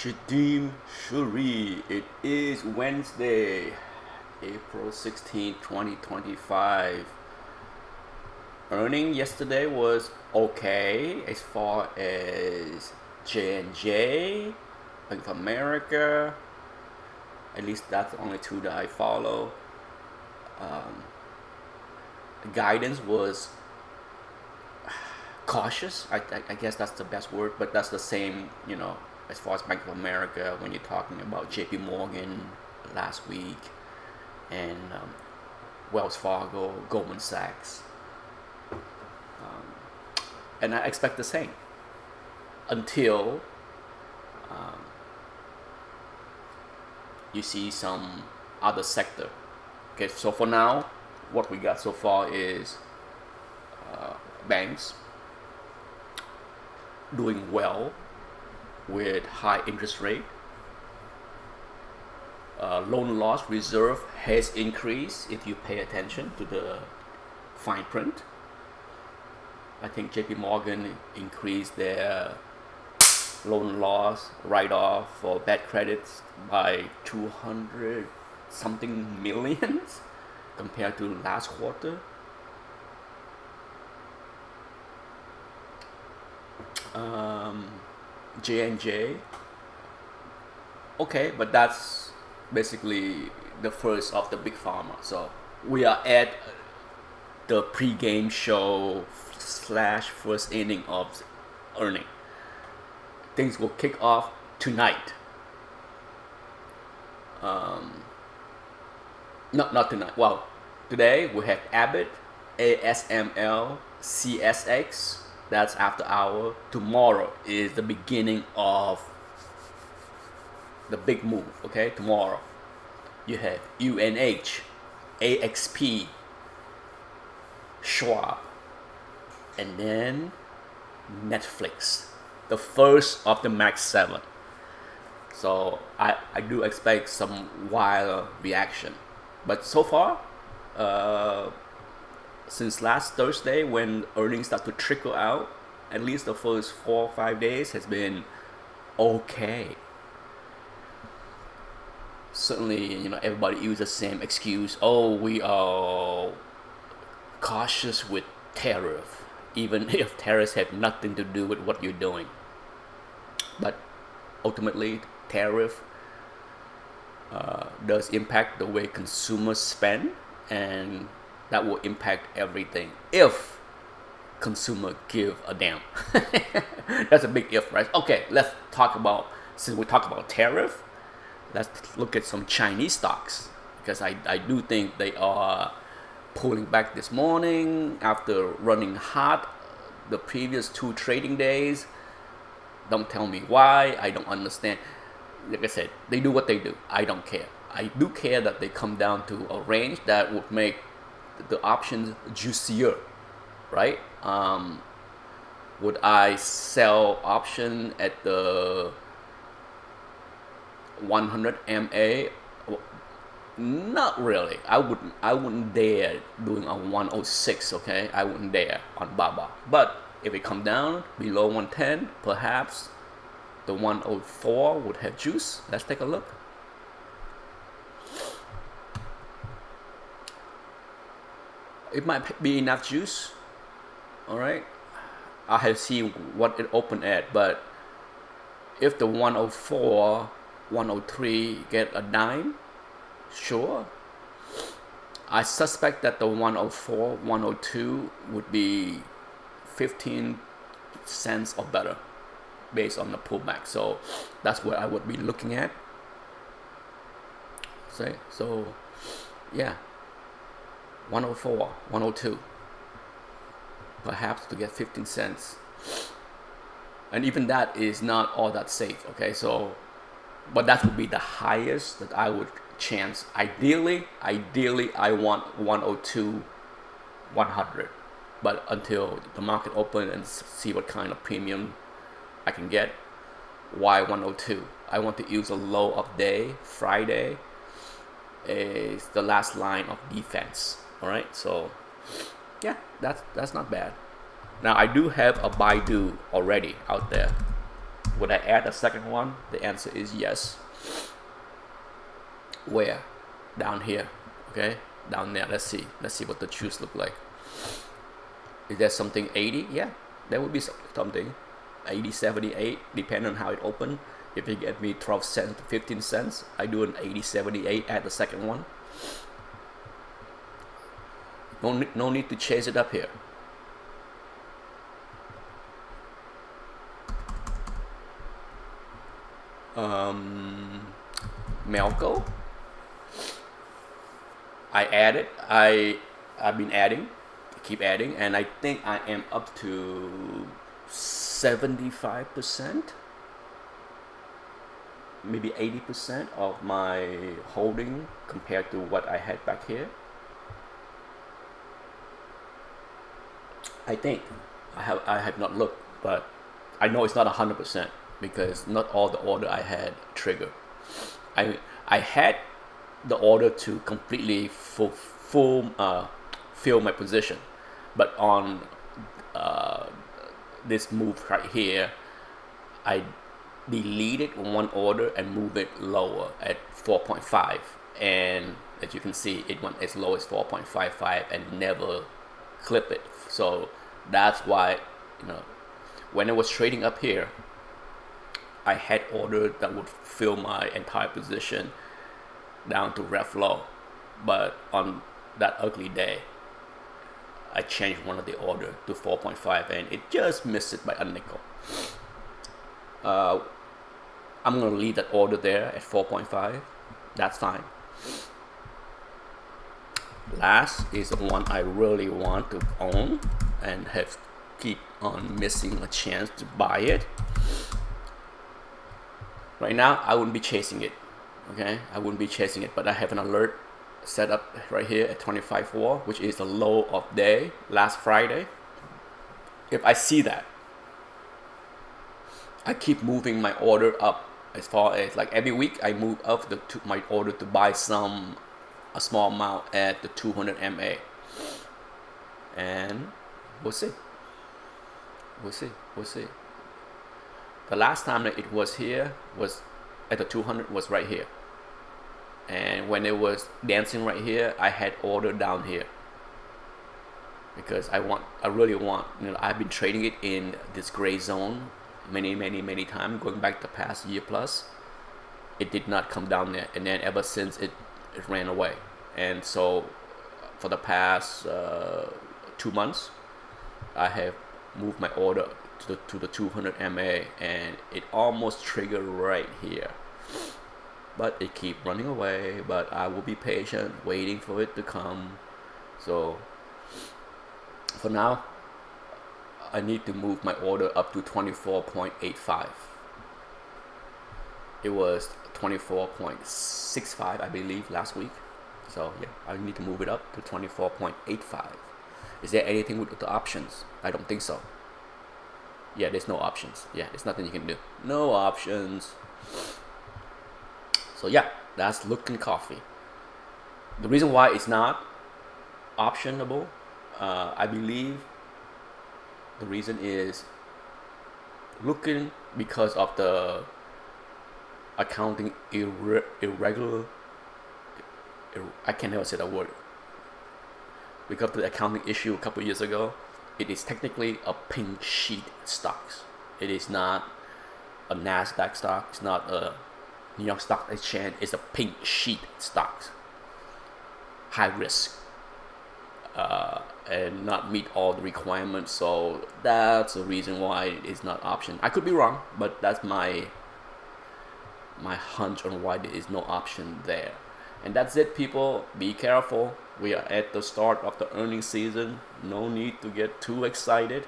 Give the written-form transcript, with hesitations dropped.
Shadim Shuri. It is Wednesday, April 16, 2025. Earning yesterday was okay as far as J&J, Bank of America. At least that's the only two that I follow. The guidance was cautious. I guess that's the best word, but that's the same, as far as Bank of America when you're talking about JP Morgan last week and Wells Fargo, Goldman Sachs. And I expect the same until you see some other sector. Okay, so for now, what we got so far is banks doing well with high interest rate. Loan loss reserve has increased if you pay attention to the fine print. I think JP Morgan increased their loan loss write-off for bad credits by 200 something millions compared to last quarter. J&J, okay, but that's basically the first of the big pharma. So we are at the pre-game show / first inning of earning. Things will kick off tonight. Not tonight. Well, today we have Abbott, ASML, CSX. That's after hour. Tomorrow is the beginning of the big move. Okay, tomorrow you have UNH, AXP, Schwab, and then Netflix, the first of the Max 7. So I do expect some wild reaction. But so far, since last Thursday when earnings start to trickle out, at least the first 4 or 5 days has been okay. Certainly, everybody uses the same excuse. Oh, we are cautious with tariff, even if tariffs have nothing to do with what you're doing. But ultimately, tariff does impact the way consumers spend, and that will impact everything if consumer give a damn. That's a big if, right? Okay, let's talk about, since we talk about tariff, let's look at some Chinese stocks, because I do think they are pulling back this morning after running hot the previous 2 trading days. Don't tell me why. I don't understand. Like I said, they do what they do. I don't care. I do care that they come down to a range that would make the options juicier, right? Would I sell option at the 100 MA? Not really. I wouldn't dare doing a 106. Okay, I wouldn't dare on BABA. But if it come down below 110, perhaps the 104 would have juice. Let's take a look. It might be enough juice. All right, I have seen what it opened at, but if the 104, 103 get a dime, sure. I suspect that the 104, 102 would be 15 cents or better based on the pullback. So that's what I would be looking at. So yeah, 104, 102, perhaps to get 15 cents. And even that is not all that safe. Okay, so but that would be the highest that I would chance. Ideally I want 102, 100. But until the market open and see what kind of premium I can get, why 102? I want to use a low of day. Friday is the last line of defense. All right, so yeah, that's not bad. Now I do have a BIDU already out there. Would I add a second one? The answer is yes. Where? Down here. Okay, down there. Let's see what the choose look like. Is there something 80? Yeah, there would be something 80, 78, depending on how it opened. If you get me 12 cents to 15 cents, I do an 80, 78 at the second one. No need to chase it up here. MLCO. I've been adding, keep adding, and I think I am up to 75%, maybe 80% of my holding compared to what I had back here. I think I have not looked, but I know it's not 100% because not all the order I had trigger. I had the order to completely fill my position, but on this move right here, I deleted one order and moved it lower at 4.5, and as you can see, it went as low as 4.55 and never clip it. So that's why, when I was trading up here, I had ordered that would fill my entire position down to ref low, but on that ugly day, I changed one of the order to 4.5 and it just missed it by a nickel. I'm gonna leave that order there at 4.5. That's fine. Last is the one I really want to own and have keep on missing a chance to buy it. Right now, I wouldn't be chasing it. Okay, I wouldn't be chasing it, but I have an alert set up right here at 25.4, which is the low of day last Friday. If I see that, I keep moving my order up. As far as like every week, I move up my order to buy a small amount at the 200 MA, and we'll see. The last time that it was here was at the 200 was right here, and when it was dancing right here, I had order down here because I really want, I've been trading it in this gray zone many times, going back the past year plus. It did not come down there, and then ever since it ran away. And so for the past 2 months, I have moved my order to the 200 MA, and it almost triggered right here, but it keep running away. But I will be patient, waiting for it to come. So for now, I need to move my order up to 24.85. It was 24.65, I believe, last week. So yeah, I need to move it up to 24.85. Is there anything with the options? I don't think so. Yeah, there's no options. Yeah, there's nothing you can do. No options. So yeah, that's Looking Coffee. The reason why it's not optionable, I believe the reason is Looking because of the accounting irregular. I can never say that word. Because of the accounting issue a couple years ago, it is technically a pink sheet stocks. It is not a NASDAQ stock. It's not a New York Stock Exchange. It's a pink sheet stocks. High risk. And not meet all the requirements. So that's the reason why it is not option. I could be wrong, but that's my hunch on why there is no option there. And that's it, people. Be careful. We are at the start of the earnings season. No need to get too excited.